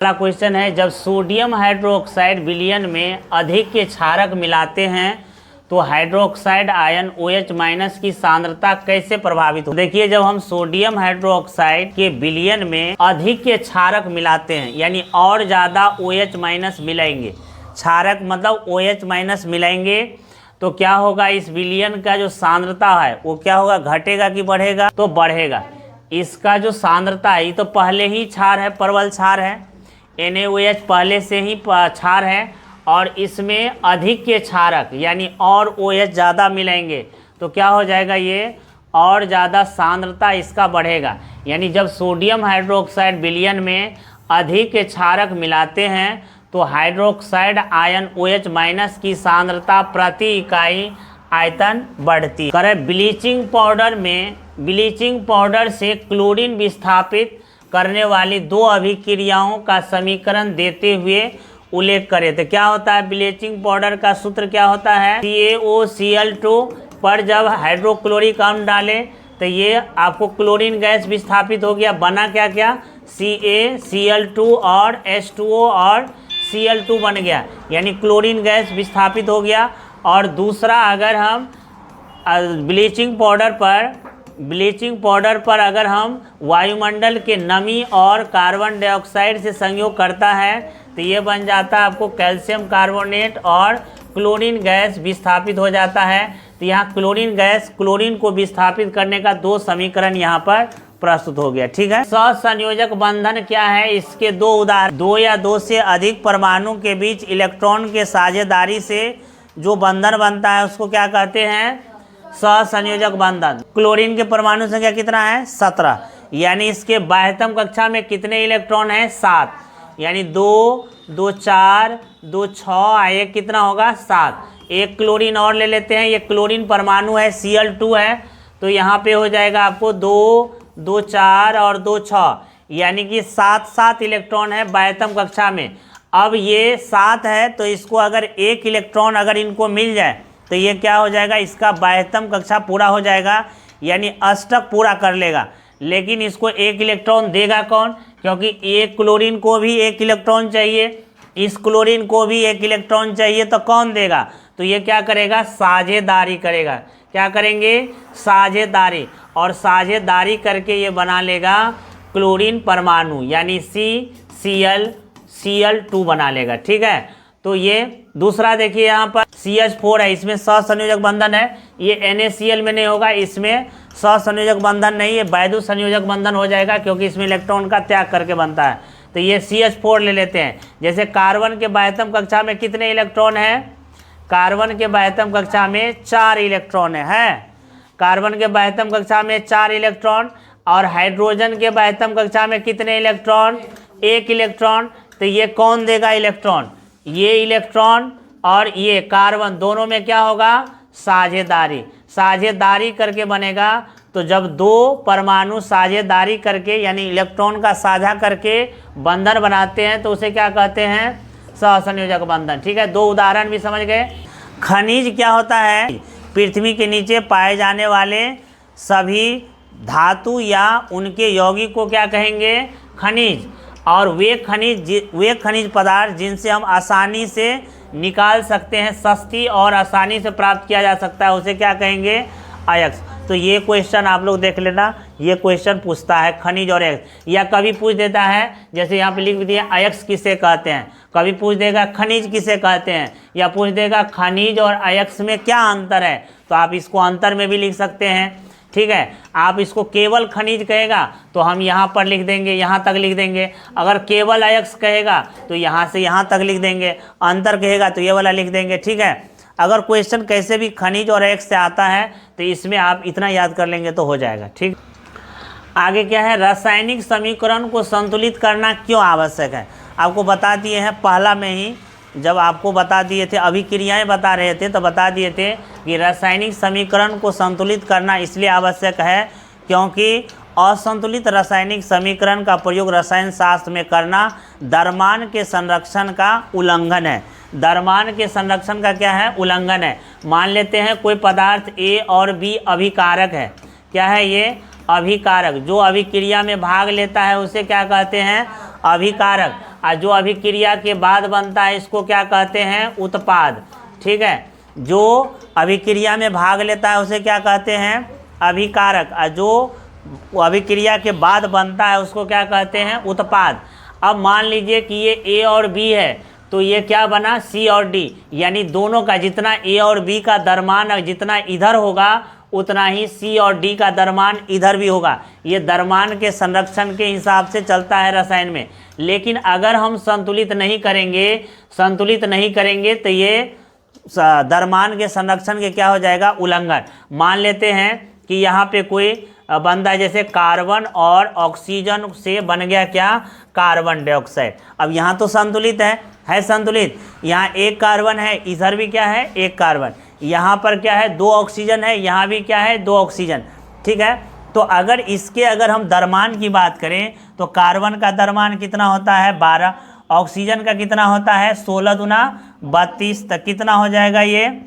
अगला क्वेश्चन है, जब सोडियम हाइड्रोक्साइड विलयन में अधिक के क्षारक मिलाते हैं तो हाइड्रोक्साइड आयन OH- की सांद्रता कैसे प्रभावित हो। देखिए, जब हम सोडियम हाइड्रोक्साइड के विलयन में अधिक के क्षारक मिलाते हैं, यानी और ज़्यादा OH- मिलाएंगे, क्षारक मतलब OH- मिलाएंगे, तो क्या होगा, इस विलयन का जो सांद्रता है वो क्या होगा, घटेगा कि बढ़ेगा, तो बढ़ेगा। इसका जो सांद्रता है, ये तो पहले ही क्षार है, प्रबल क्षार है, NaOH पहले से ही क्षार है, और इसमें अधिक के क्षारक यानी और OH ज़्यादा मिलेंगे तो क्या हो जाएगा, ये और ज़्यादा सांद्रता इसका बढ़ेगा। यानी जब सोडियम हाइड्रोक्साइड विलयन में अधिक के क्षारक मिलाते हैं तो हाइड्रोक्साइड आयन OH- की सांद्रता प्रति इकाई आयतन बढ़ती है। करें, ब्लीचिंग पाउडर में ब्लीचिंग पाउडर से क्लोरीन विस्थापित करने वाली दो अभिक्रियाओं का समीकरण देते हुए उल्लेख करें। तो क्या होता है, ब्लीचिंग पाउडर का सूत्र क्या होता है, CaOCl2 पर जब हाइड्रोक्लोरिक अम्ल डालें तो ये आपको क्लोरीन गैस विस्थापित हो गया, बना क्या क्या, CaCl2 और H2O और Cl2 बन गया, यानी क्लोरीन गैस विस्थापित हो गया। और दूसरा, अगर हम ब्लीचिंग पाउडर पर अगर हम वायुमंडल के नमी और कार्बन डाइऑक्साइड से संयोग करता है तो ये बन जाता है आपको कैल्शियम कार्बोनेट और क्लोरीन गैस विस्थापित हो जाता है। तो यहाँ क्लोरीन गैस क्लोरीन को विस्थापित करने का दो समीकरण यहाँ पर प्रस्तुत हो गया। ठीक है, सहसंयोजक बंधन क्या है, इसके दो उदाहरण, दो या दो से अधिक परमाणु के बीच इलेक्ट्रॉन के साझेदारी से जो बंधन बनता है उसको क्या कहते हैं, सहसंयोजक बंधन। क्लोरीन के परमाणु संख्या कितना है, 17, यानी इसके बाह्यतम कक्षा में कितने इलेक्ट्रॉन हैं, 7, यानी 2, 2, 4, 2, 6, एक कितना होगा, 7। एक क्लोरीन और ले लेते हैं, ये क्लोरीन परमाणु है, Cl2 है, तो यहाँ पे हो जाएगा आपको 2, 2, 4 और 2, 6, यानी कि 7 इलेक्ट्रॉन है बाह्यतम कक्षा में। अब ये 7 है तो इसको अगर एक इलेक्ट्रॉन अगर इनको मिल जाए तो ये क्या हो जाएगा, इसका बाह्यतम कक्षा पूरा हो जाएगा, यानी अष्टक पूरा कर लेगा। लेकिन इसको एक इलेक्ट्रॉन देगा कौन, क्योंकि एक क्लोरीन को भी एक इलेक्ट्रॉन चाहिए, इस क्लोरीन को भी एक इलेक्ट्रॉन चाहिए, तो कौन देगा, तो ये क्या करेगा, साझेदारी करेगा। क्या करेंगे, साझेदारी, और साझेदारी करके ये बना लेगा क्लोरीन परमाणु, यानी Cl2 बना लेगा। ठीक है, तो ये दूसरा देखिए, यहाँ पर CH4 है, इसमें सहसंयोजक बंधन है, ये NaCl में नहीं होगा, इसमें सहसंयोजक बंधन नहीं, ये वैद्युत संयोजक बंधन हो जाएगा क्योंकि इसमें इलेक्ट्रॉन का त्याग करके बनता है। तो ये CH4 ले लेते हैं। जैसे कार्बन के बाह्यतम कक्षा में कितने इलेक्ट्रॉन है, कार्बन के बाह्यतम कक्षा में 4 इलेक्ट्रॉन है, कार्बन के बाह्यतम कक्षा में 4 इलेक्ट्रॉन, और हाइड्रोजन के बाह्यतम कक्षा में कितने इलेक्ट्रॉन, 1 इलेक्ट्रॉन। तो ये कौन देगा इलेक्ट्रॉन, ये इलेक्ट्रॉन और ये कार्बन, दोनों में क्या होगा, साझेदारी, साझेदारी करके बनेगा। तो जब दो परमाणु साझेदारी करके यानी इलेक्ट्रॉन का साझा करके बंधन बनाते हैं तो उसे क्या कहते हैं, सहसंयोजक बंधन। ठीक है, दो उदाहरण भी समझ गए। खनिज क्या होता है, पृथ्वी के नीचे पाए जाने वाले सभी धातु या उनके यौगिक को क्या कहेंगे, खनिज। और वे खनिज पदार्थ जिनसे हम आसानी से निकाल सकते हैं, सस्ती और आसानी से प्राप्त किया जा सकता है, उसे क्या कहेंगे, अयस्क। तो ये क्वेश्चन आप लोग देख लेना, ये क्वेश्चन पूछता है खनिज और अयस्क, या कभी पूछ देता है, जैसे यहाँ पे लिख दिया अयस्क किसे कहते हैं, कभी पूछ देगा खनिज किसे कहते हैं, या पूछ देगा खनिज और अयस्क में क्या अंतर है, तो आप इसको अंतर में भी लिख सकते हैं। ठीक है, आप इसको केवल खनिज कहेगा तो हम यहाँ पर लिख देंगे, यहाँ तक लिख देंगे। अगर केवल अयस्क कहेगा तो यहाँ से यहाँ तक लिख देंगे, अंतर कहेगा तो ये वाला लिख देंगे। ठीक है, अगर क्वेश्चन कैसे भी खनिज और अयस्क से आता है तो इसमें आप इतना याद कर लेंगे तो हो जाएगा। ठीक, आगे क्या है, रासायनिक समीकरण को संतुलित करना क्यों आवश्यक है। आपको बता दिए हैं पहला में ही, जब आपको बता दिए थे, अभिक्रियाएं बता रहे थे तो बता दिए थे कि रासायनिक समीकरण को संतुलित करना इसलिए आवश्यक है क्योंकि असंतुलित रासायनिक समीकरण का प्रयोग रसायन शास्त्र में करना द्रव्यमान के संरक्षण का उल्लंघन है। द्रव्यमान के संरक्षण का क्या है, उल्लंघन है। मान लेते हैं कोई पदार्थ A और B अभिकारक है, क्या है ये, अभिकारक। जो अभिक्रिया में भाग लेता है उसे क्या कहते हैं, अभिकारक। और जो अभिक्रिया के बाद बनता है इसको क्या कहते हैं, उत्पाद। ठीक है, जो अभिक्रिया में भाग लेता है उसे क्या कहते हैं, अभिकारक, और जो अभिक्रिया के बाद बनता है उसको क्या कहते हैं, उत्पाद। अब मान लीजिए कि ये ए और बी है, तो ये क्या बना, सी और डी, यानी दोनों का जितना ए और बी का द्रव्यमान जितना इधर होगा उतना ही सी और डी का द्रव्यमान इधर भी होगा। ये द्रव्यमान के संरक्षण के हिसाब से चलता है रसायन में। लेकिन अगर हम संतुलित नहीं करेंगे तो ये द्रव्यमान के संरक्षण के क्या हो जाएगा, उल्लंघन। मान लेते हैं कि यहाँ पे कोई बंदा जैसे कार्बन और ऑक्सीजन से बन गया क्या, कार्बन डाइऑक्साइड। अब यहाँ तो संतुलित है संतुलित, यहाँ एक कार्बन है, इधर भी क्या है, एक कार्बन, यहाँ पर क्या है, 2 ऑक्सीजन है, यहाँ भी क्या है, 2 ऑक्सीजन। ठीक है, तो अगर हम द्रव्यमान की बात करें तो कार्बन का द्रव्यमान कितना होता है, 12, ऑक्सीजन का कितना होता है, 16 दूना 32, तक कितना हो जाएगा, ये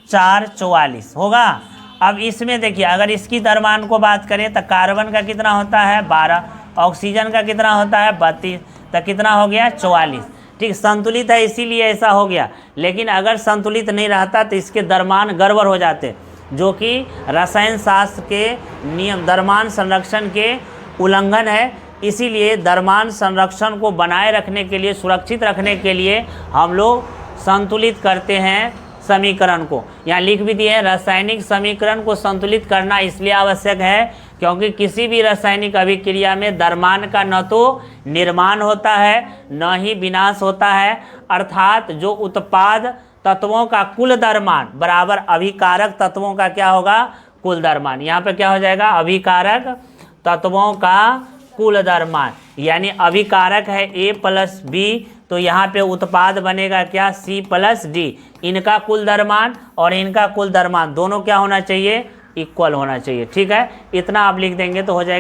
4 44 होगा। अब इसमें देखिए अगर इसकी द्रव्यमान को बात करें तो कार्बन का कितना होता है, 12, ऑक्सीजन का कितना होता है, 32, तो कितना हो गया, 44। ठीक, संतुलित है इसीलिए ऐसा हो गया। लेकिन अगर संतुलित नहीं रहता तो इसके द्रव्यमान गड़बड़ हो जाते, जो कि रसायन शास्त्र के नियम द्रव्यमान संरक्षण के उल्लंघन है। इसीलिए द्रव्यमान संरक्षण को बनाए रखने के लिए, सुरक्षित रखने के लिए हम लोग संतुलित करते हैं समीकरण को। यहाँ लिख भी दिए हैं, रासायनिक समीकरण को संतुलित करना इसलिए आवश्यक है क्योंकि किसी भी रासायनिक अभिक्रिया में द्रव्यमान का न तो निर्माण होता है न ही विनाश होता है। अर्थात जो उत्पाद तत्वों का कुल द्रव्यमान बराबर अभिकारक तत्वों का क्या होगा, कुल द्रव्यमान। यहाँ पे क्या हो जाएगा, अभिकारक तत्वों का कुल द्रव्यमान, यानी अभिकारक है A + B, तो यहाँ पे उत्पाद बनेगा क्या, C + D। इनका कुल द्रव्यमान और इनका कुल द्रव्यमान दोनों क्या होना चाहिए, इक्वल होना चाहिए। ठीक है, इतना आप लिख देंगे तो हो जाएगा।